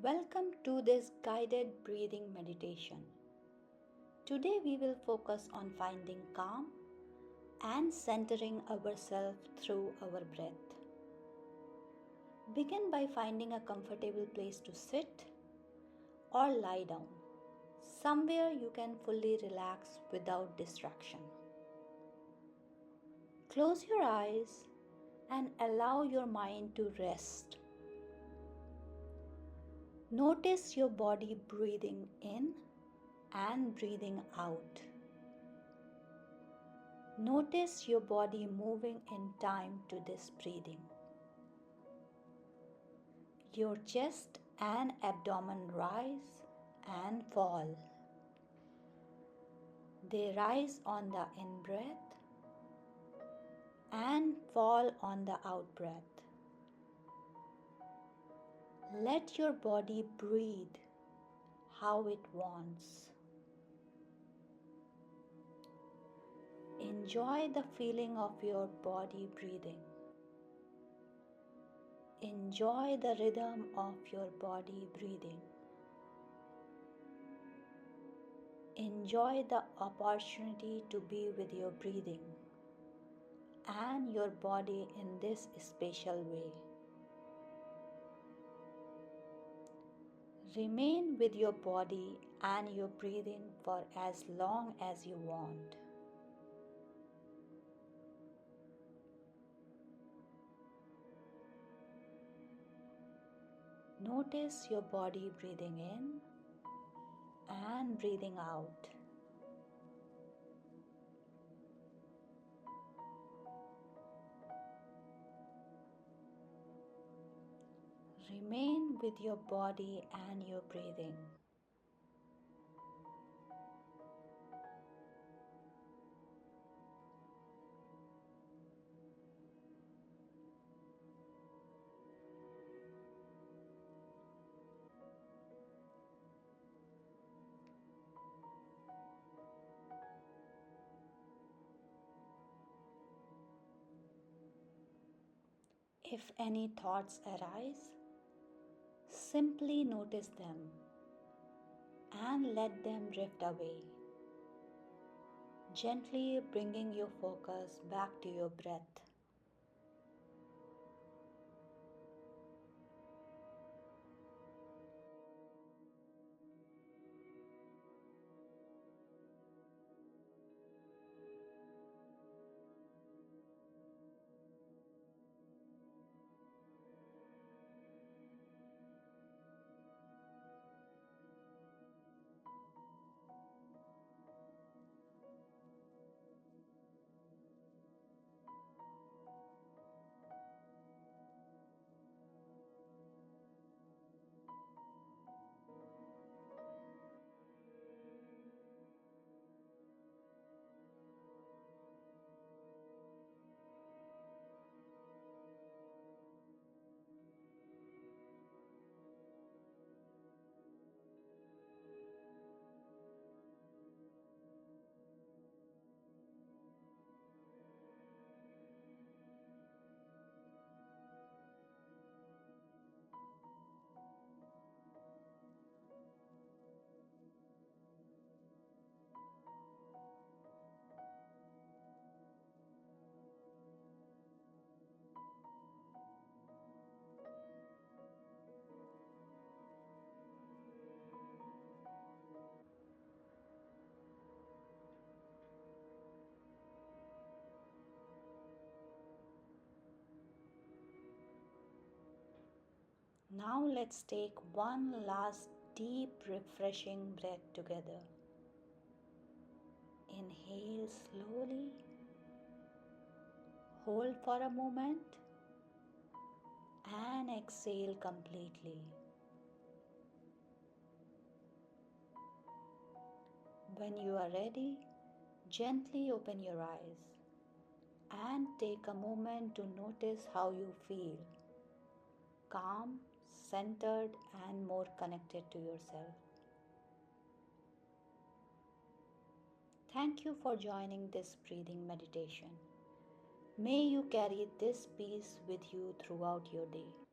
Welcome to this guided breathing meditation. Today we will focus on finding calm and centering ourselves through our breath. Begin by finding a comfortable place to sit or lie down, somewhere you can fully relax without distraction. Close your eyes and allow your mind to rest. Notice your body breathing in and breathing out. Notice your body moving in time to this breathing. Your chest and abdomen rise and fall. They rise on the in-breath and fall on the out-breath. Let your body breathe how it wants. Enjoy the feeling of your body breathing. Enjoy the rhythm of your body breathing. Enjoy the opportunity to be with your breathing and your body in this special way. Remain with your body and your breathing for as long as you want. Notice your body breathing in and breathing out. Remain with your body and your breathing. If any thoughts arise, simply notice them and let them drift away, gently bringing your focus back to your breath. Now let's take one last deep, refreshing breath together. Inhale slowly, hold for a moment, and exhale completely. When you are ready, gently open your eyes and take a moment to notice how you feel. Calm, centered, and more connected to yourself. Thank you for joining this breathing meditation. May you carry this peace with you throughout your day.